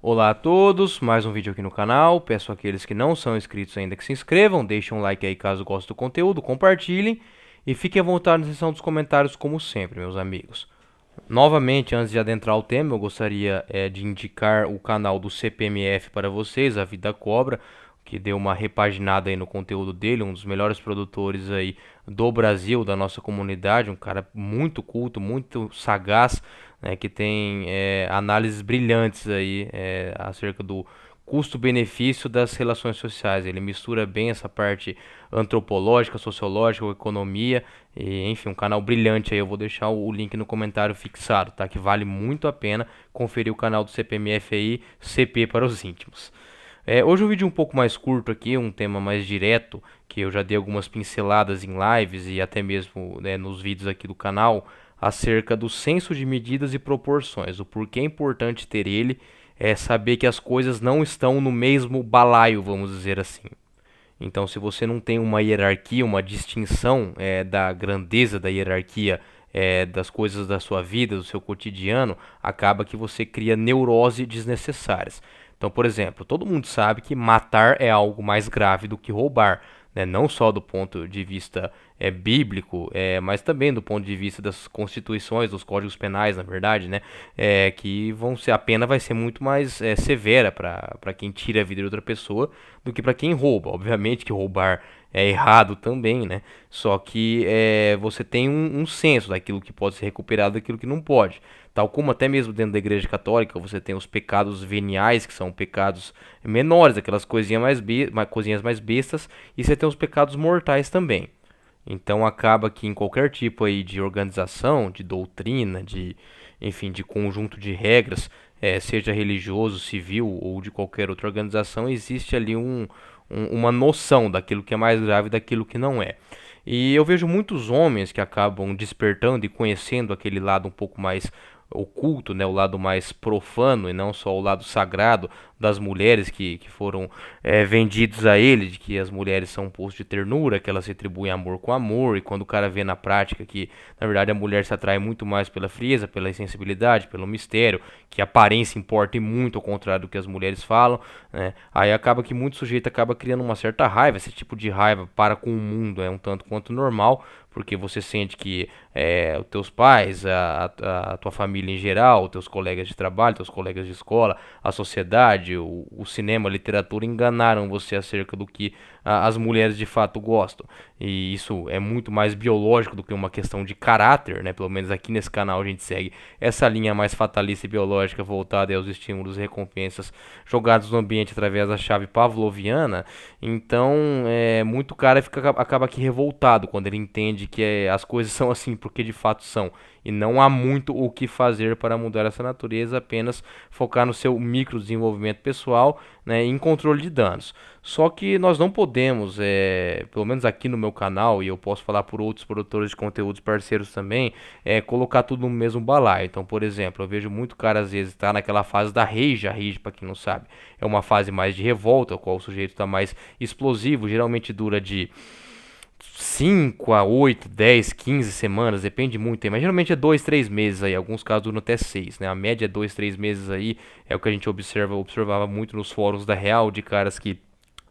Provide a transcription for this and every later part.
Olá a todos, mais um vídeo aqui no canal. Peço àqueles que não são inscritos ainda que se inscrevam, deixem um like aí caso gostem do conteúdo, compartilhem e fiquem à vontade na seção dos comentários como sempre, meus amigos. Novamente, antes de adentrar o tema, eu gostaria de indicar o canal do CPMF para vocês, a Vida Cobra, que deu uma repaginada aí no conteúdo dele, um dos melhores produtores aí do Brasil, da nossa comunidade, um cara muito culto, muito sagaz, né, que tem análises brilhantes aí acerca do custo-benefício das relações sociais. Ele mistura bem essa parte antropológica, sociológica, economia, e, enfim, um canal brilhante aí. Eu vou deixar o link no comentário fixado, tá? Que vale muito a pena conferir o canal do CPMF aí, CP para os íntimos. Hoje um vídeo um pouco mais curto aqui, um tema mais direto, que eu já dei algumas pinceladas em lives e até mesmo, né, nos vídeos aqui do canal, acerca do senso de medidas e proporções. O porquê é importante ter ele é saber que as coisas não estão no mesmo balaio, vamos dizer assim. Então, se você não tem uma hierarquia, uma distinção da grandeza da hierarquia das coisas da sua vida, do seu cotidiano, acaba que você cria neurose desnecessárias. Então, por exemplo, todo mundo sabe que matar é algo mais grave do que roubar, né? Não só do ponto de vista bíblico, mas também do ponto de vista das constituições, dos códigos penais, na verdade, né? Que vão ser, a pena vai ser muito mais severa para quem tira a vida de outra pessoa do que para quem rouba. Obviamente que roubar é errado também, né? Só que você tem um senso daquilo que pode ser recuperado e daquilo que não pode. Tal como até mesmo dentro da Igreja Católica você tem os pecados veniais, que são pecados menores, aquelas coisinhas mais bestas, e você tem os pecados mortais também. Então acaba que em qualquer tipo aí de organização, de doutrina, enfim, de conjunto de regras, seja religioso, civil ou de qualquer outra organização, existe ali uma noção daquilo que é mais grave e daquilo que não é. E eu vejo muitos homens que acabam despertando e conhecendo aquele lado um pouco mais oculto, né, o lado mais profano e não só o lado sagrado das mulheres que foram vendidos a ele, de que as mulheres são um poço de ternura, que elas retribuem amor com amor, e quando o cara vê na prática que na verdade a mulher se atrai muito mais pela frieza, pela insensibilidade, pelo mistério, que a aparência importa e muito ao contrário do que as mulheres falam, né, aí acaba que muito sujeito acaba criando uma certa raiva. Esse tipo de raiva para com o mundo é um tanto quanto normal, porque você sente que os teus pais, a tua família em geral, os teus colegas de trabalho, teus colegas de escola, a sociedade, o cinema, a literatura enganaram você acerca do que as mulheres de fato gostam. E isso é muito mais biológico do que uma questão de caráter, né? Pelo menos aqui nesse canal a gente segue essa linha mais fatalista e biológica voltada aos estímulos e recompensas jogados no ambiente através da chave pavloviana. Então, muito cara acaba aqui revoltado quando ele entende que as coisas são assim porque de fato são. E não há muito o que fazer para mudar essa natureza, apenas focar no seu micro desenvolvimento pessoal, né, em controle de danos. Só que nós não podemos, pelo menos aqui no meu canal, e eu posso falar por outros produtores de conteúdos parceiros também, colocar tudo no mesmo balaio. Então, por exemplo, eu vejo muito cara às vezes tá naquela fase da rage. A rage, para quem não sabe, é uma fase mais de revolta, qual o sujeito está mais explosivo, geralmente dura de 5 a 8, 10, 15 semanas, depende muito aí, mas geralmente é 2, 3 meses aí, alguns casos duram até 6, né? A média é 2, 3 meses aí, é o que a gente observava muito nos fóruns da Real, de caras que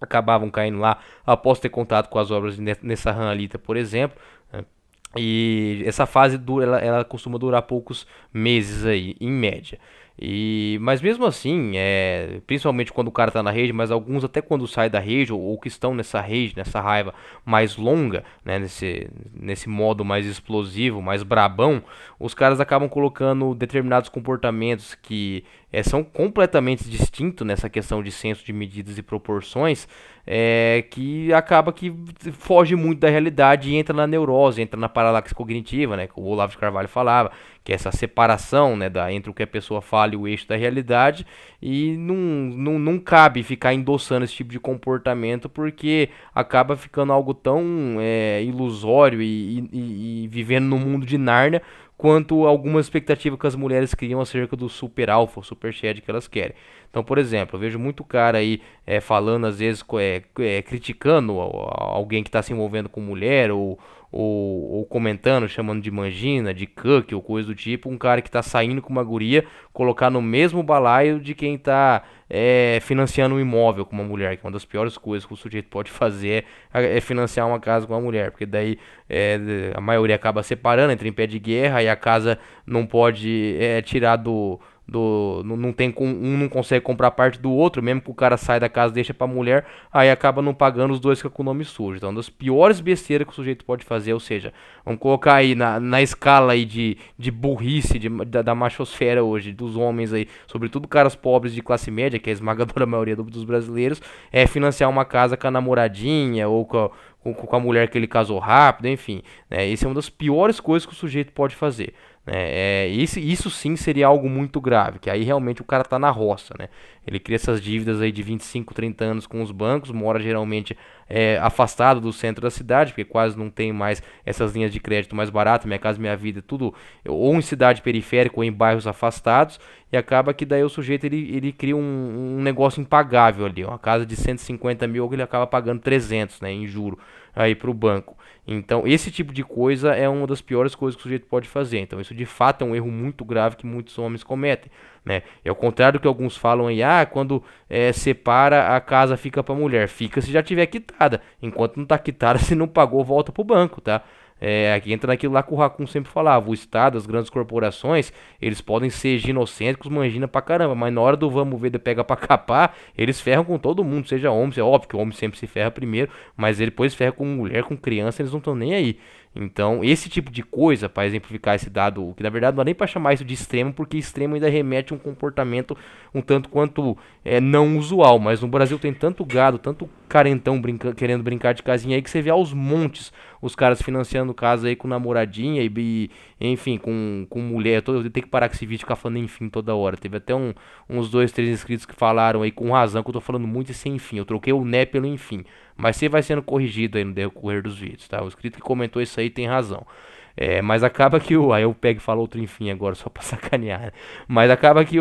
acabavam caindo lá após ter contato com as obras de Nessa Alita, por exemplo, né? E essa fase dura, ela costuma durar poucos meses aí, em média. Mas mesmo assim, principalmente quando o cara tá na rede, mas alguns até quando sai da rede, ou que estão nessa rede, nessa raiva mais longa, né, nesse modo mais explosivo, mais brabão, os caras acabam colocando determinados comportamentos que são completamente distintos nessa questão de senso de medidas e proporções, que acaba que foge muito da realidade e entra na neurose, entra na paralaxe cognitiva, né, que o Olavo de Carvalho falava, que é essa separação, né, entre o que a pessoa fala e o eixo da realidade, e não cabe ficar endossando esse tipo de comportamento, porque acaba ficando algo tão ilusório e vivendo no mundo de Nárnia, quanto alguma expectativa que as mulheres criam acerca do super alfa, super shed que elas querem. Então, por exemplo, eu vejo muito cara aí falando, às vezes, criticando alguém que está se envolvendo com mulher, ou comentando, chamando de mangina, de cuck ou coisa do tipo, um cara que tá saindo com uma guria, colocar no mesmo balaio de quem tá financiando um imóvel com uma mulher, que é uma das piores coisas que o sujeito pode fazer é financiar uma casa com uma mulher, porque daí a maioria acaba separando, entra em pé de guerra e a casa não pode tirar não tem um não consegue comprar parte do outro, mesmo que o cara sai da casa e deixa pra mulher, aí acaba não pagando, os dois ficam com o nome sujo. Então, uma das piores besteiras que o sujeito pode fazer, ou seja, vamos colocar aí na escala aí de burrice da machosfera hoje, dos homens aí, sobretudo caras pobres de classe média, que é a esmagadora maioria dos brasileiros, é financiar uma casa com a namoradinha ou com a mulher que ele casou rápido, enfim, né? Isso é uma das piores coisas que o sujeito pode fazer. Isso sim seria algo muito grave, que aí realmente o cara tá na roça, né? Ele cria essas dívidas aí de 25, 30 anos com os bancos, mora geralmente afastado do centro da cidade, porque quase não tem mais essas linhas de crédito mais baratas, Minha Casa Minha Vida, tudo ou em cidade periférica ou em bairros afastados, e acaba que daí o sujeito ele cria um negócio impagável ali, uma casa de 150 mil que ele acaba pagando 300, né, em juro aí pro banco. Então, esse tipo de coisa é uma das piores coisas que o sujeito pode fazer. Então, isso de fato é um erro muito grave que muitos homens cometem, né? É ao contrário do que alguns falam aí, quando separa, a casa fica para a mulher. Fica se já tiver quitada. Enquanto não está quitada, se não pagou, volta pro banco, tá? Aqui entra naquilo lá que o Raccoon sempre falava, o Estado, as grandes corporações, eles podem ser ginocêntricos, mangina pra caramba, mas na hora do vamos ver, de pega pra capar, eles ferram com todo mundo, seja homem, é óbvio que o homem sempre se ferra primeiro, mas ele depois ferra com mulher, com criança, eles não estão nem aí. Então, esse tipo de coisa, para exemplificar esse dado, que na verdade não dá nem para chamar isso de extremo, porque extremo ainda remete a um comportamento um tanto quanto não usual, mas no Brasil tem tanto gado, tanto carentão querendo brincar de casinha aí, que você vê aos montes os caras financiando casa aí com namoradinha enfim, com mulher. Eu tenho que parar com esse vídeo ficar falando enfim toda hora. Teve até uns 2, 3 inscritos que falaram aí com razão que eu tô falando muito esse enfim. Eu troquei o né pelo enfim. Mas você vai sendo corrigido aí no decorrer dos vídeos, tá? O inscrito que comentou isso aí tem razão. Mas acaba que Aí eu pego e falo outro enfim agora, só pra sacanear, né? Mas acaba que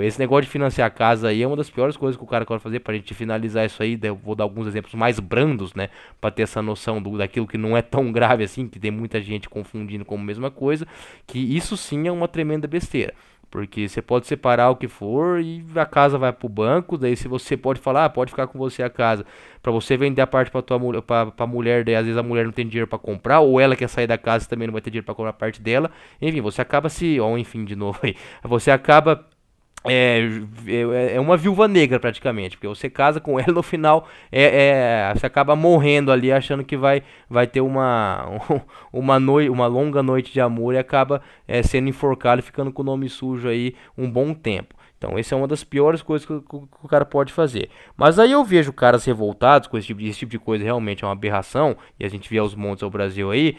esse negócio de financiar a casa aí é uma das piores coisas que o cara pode fazer. Pra gente finalizar isso aí, eu vou dar alguns exemplos mais brandos, né? Pra ter essa noção daquilo que não é tão grave assim, que tem muita gente confundindo como mesma coisa. Que isso sim é uma tremenda besteira. Porque você pode separar o que for e a casa vai pro banco. Daí se você pode falar, pode ficar com você a casa, pra você vender a parte pra tua mulher, pra mulher, daí às vezes a mulher não tem dinheiro pra comprar, ou ela quer sair da casa também não vai ter dinheiro pra comprar a parte dela. Enfim, você acaba enfim de novo aí. Você acaba é, é uma viúva negra praticamente, porque você casa com ela no final você acaba morrendo ali achando que vai ter uma longa noite de amor e acaba sendo enforcado e ficando com o nome sujo aí um bom tempo. Então, essa é uma das piores coisas que o cara pode fazer. Mas aí eu vejo caras revoltados com esse tipo de coisa, realmente é uma aberração, e a gente vê aos montes ao Brasil aí,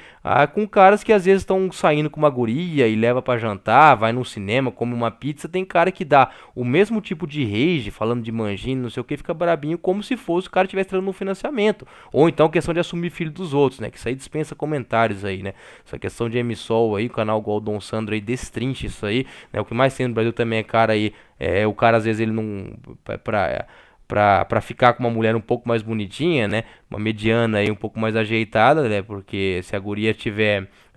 com caras que às vezes estão saindo com uma guria e leva pra jantar, vai no cinema, come uma pizza. Tem cara que dá o mesmo tipo de rage, falando de manjinho, não sei o que, fica brabinho, como se fosse o cara estivesse entrando no financiamento. Ou então questão de assumir filho dos outros, né? Que isso aí dispensa comentários aí, né? Essa questão de MSOL aí, o canal igual o Dom Sandro aí, destrincha isso aí, né? O que mais tem no Brasil também é cara aí. O cara às vezes ele não. Pra ficar com uma mulher um pouco mais bonitinha, né? Uma mediana aí um pouco mais ajeitada, né? Porque se a guria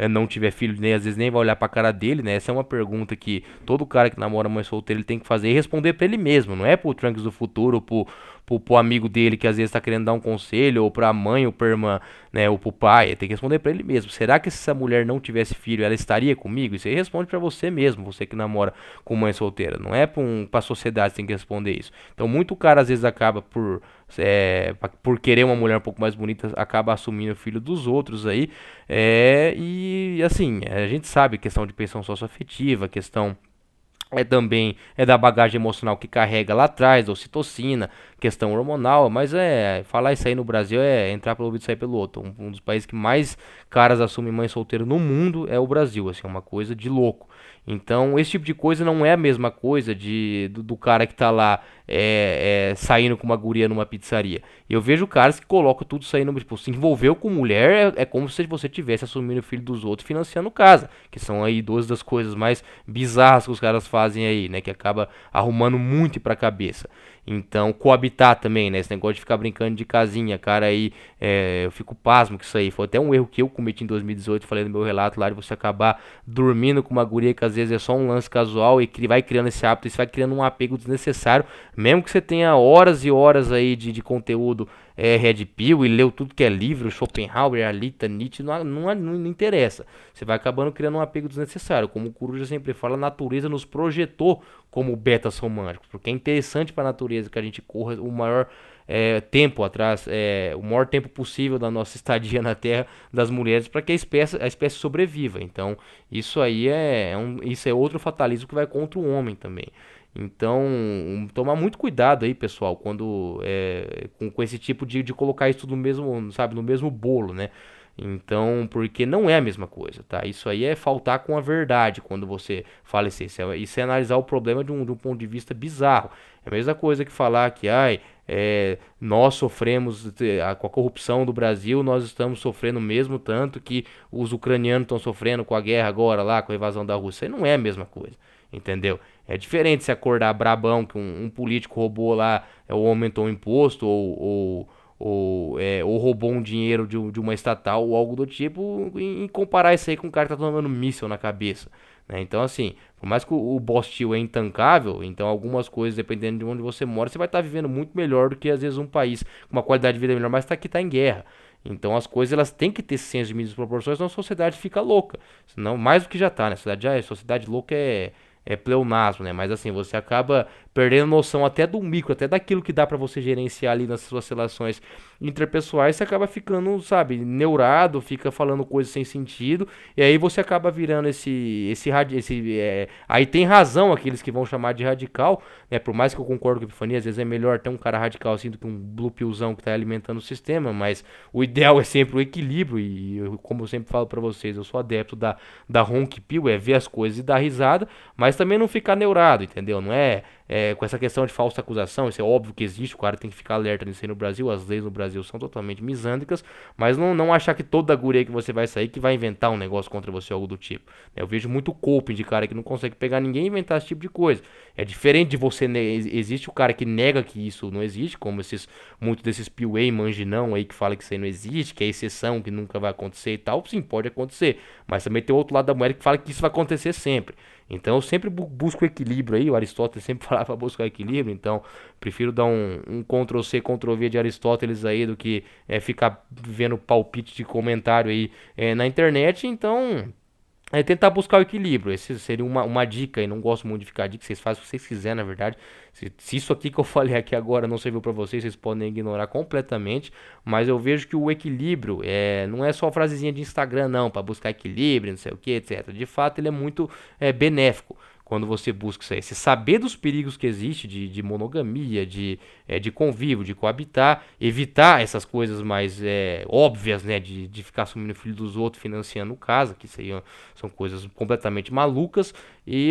não tiver filho, nem às vezes nem vai olhar pra cara dele, né? Essa é uma pergunta que todo cara que namora mãe solteira ele tem que fazer e responder pra ele mesmo. Não é pro Trunks do futuro, pro amigo dele que às vezes tá querendo dar um conselho, ou pra mãe, ou pra irmã, né? Ou pro pai. Ele tem que responder pra ele mesmo. Será que se essa mulher não tivesse filho, ela estaria comigo? Isso aí responde pra você mesmo, você que namora com mãe solteira. Não é pra sociedade que tem que responder isso. Então, muito cara às vezes acaba por querer uma mulher um pouco mais bonita, acaba assumindo o filho dos outros aí. E assim, a gente sabe questão de pensão socioafetiva, questão também da bagagem emocional que carrega lá atrás, da ocitocina, questão hormonal, mas falar isso aí no Brasil é entrar pelo ouvido e sair pelo outro. Um dos países que mais caras assumem mãe solteira no mundo é o Brasil, assim, é uma coisa de louco. Então, esse tipo de coisa não é a mesma coisa do cara que tá lá saindo com uma guria numa pizzaria. E eu vejo caras que colocam tudo isso aí no, tipo, se envolveu com mulher é como se você tivesse assumindo o filho dos outros e financiando casa, que são aí duas das coisas mais bizarras que os caras fazem aí, né, que acaba arrumando muito pra cabeça. Então, coabitar também, né? Esse negócio de ficar brincando de casinha, cara, aí eu fico pasmo com isso aí. Foi até um erro que eu cometi em 2018, falei no meu relato lá, de você acabar dormindo com uma guria que às vezes é só um lance casual e que vai criando esse hábito, isso vai criando um apego desnecessário, mesmo que você tenha horas e horas aí de conteúdo Red Pill e leu tudo que é livro, Schopenhauer, Alita, Nietzsche, não interessa. Você vai acabando criando um apego desnecessário. Como o Coruja sempre fala, a natureza nos projetou como betas românticos, porque é interessante para a natureza que a gente corra o maior tempo atrás, o maior tempo possível da nossa estadia na Terra das mulheres para que a espécie sobreviva. Então, isso aí isso é outro fatalismo que vai contra o homem também. Então, tomar muito cuidado aí, pessoal, quando com esse tipo de colocar isso tudo no mesmo, sabe, no mesmo bolo, né? Então, porque não é a mesma coisa, tá? Isso aí é faltar com a verdade quando você falecer. Isso é analisar o problema de um ponto de vista bizarro. É a mesma coisa que falar que, nós sofremos com a corrupção do Brasil, nós estamos sofrendo mesmo tanto que os ucranianos estão sofrendo com a guerra agora lá, com a invasão da Rússia. Isso aí não é a mesma coisa, entendeu? É diferente se acordar brabão que um político roubou lá, ou aumentou o imposto, ou roubou um dinheiro de uma estatal ou algo do tipo, e comparar isso aí com um cara que tá tomando míssil na cabeça, né? Então, assim, por mais que o Boss Steel é intancável, então algumas coisas, dependendo de onde você mora, você vai estar vivendo muito melhor do que às vezes um país com uma qualidade de vida melhor, mas que tá em guerra. Então as coisas elas têm que ter senso de medidas e proporções, senão a sociedade fica louca. Senão, mais do que já tá, né? Sociedade louca é pleonasmo, né? Mas assim, você acaba perdendo noção até do micro, até daquilo que dá pra você gerenciar ali nas suas relações interpessoais, você acaba ficando, sabe, neurado, fica falando coisas sem sentido, e aí você acaba virando aí tem razão aqueles que vão chamar de radical, né? Por mais que eu concordo com a Epifania, às vezes é melhor ter um cara radical assim do que um blue pillzão que tá alimentando o sistema, mas o ideal é sempre o equilíbrio, e como eu sempre falo pra vocês, eu sou adepto da Honk Pill, ver as coisas e dar risada, mas também não ficar neurado, entendeu? Não com essa questão de falsa acusação, isso é óbvio que existe, o cara tem que ficar alerta nisso aí no Brasil, as leis no Brasil são totalmente misândricas, mas não achar que toda guria que você vai sair que vai inventar um negócio contra você ou algo do tipo. Eu vejo muito coping de cara que não consegue pegar ninguém e inventar esse tipo de coisa. É diferente de você, existe o cara que nega que isso não existe, como muitos desses PUA manginão aí que fala que isso aí não existe, que é exceção, que nunca vai acontecer e tal, sim, pode acontecer, mas também tem o outro lado da moeda que fala que isso vai acontecer sempre. Então eu sempre busco equilíbrio aí, o Aristóteles sempre falava para buscar equilíbrio, então prefiro dar um Ctrl+C, Ctrl+V de Aristóteles aí do que ficar vendo palpite de comentário aí na internet, então tentar buscar o equilíbrio. Esse seria uma dica aí. Não gosto muito de ficar dica. Vocês fazem o que vocês quiserem, na verdade. Se isso aqui que eu falei aqui agora não serviu pra vocês, vocês podem ignorar completamente. Mas eu vejo que o equilíbrio não é só frasezinha de Instagram, não, pra buscar equilíbrio, não sei o que, etc. De fato, ele é muito benéfico quando você busca isso aí. Você saber dos perigos que existe de monogamia, de convívio, de coabitar, evitar essas coisas mais óbvias, né? De ficar assumindo o filho dos outros, financiando casa, que isso aí são coisas completamente malucas.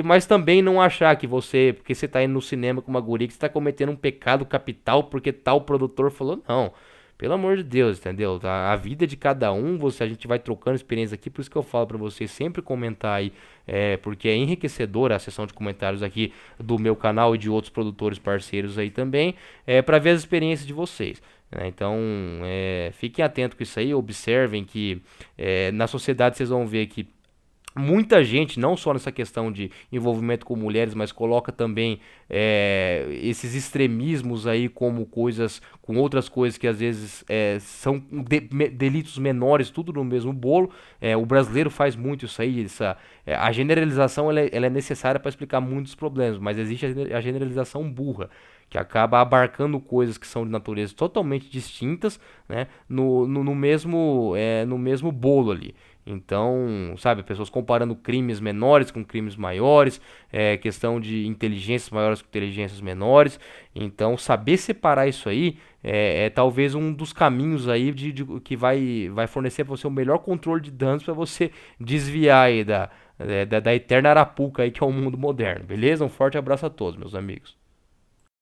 Mas também não achar que porque você tá indo no cinema com uma guria, que você tá cometendo um pecado capital porque tal produtor falou, não. Pelo amor de Deus, entendeu? A vida de cada um, a gente vai trocando experiência aqui, por isso que eu falo pra vocês sempre comentar aí, porque é enriquecedora a sessão de comentários aqui do meu canal e de outros produtores parceiros aí também, para ver as experiências de vocês, né? Então, fiquem atentos com isso aí, observem que na sociedade vocês vão ver que muita gente, não só nessa questão de envolvimento com mulheres, mas coloca também esses extremismos aí como coisas, com outras coisas que às vezes são delitos menores, tudo no mesmo bolo. O brasileiro faz muito isso aí, a generalização ela é necessária para explicar muitos problemas, mas existe a generalização burra, que acaba abarcando coisas que são de natureza totalmente distintas, né, no mesmo bolo ali. Então, sabe, pessoas comparando crimes menores com crimes maiores, questão de inteligências maiores com inteligências menores. Então, saber separar isso aí é talvez um dos caminhos aí que vai fornecer para você o melhor controle de danos para você desviar aí da eterna arapuca aí que é o mundo moderno, beleza? Um forte abraço a todos, meus amigos.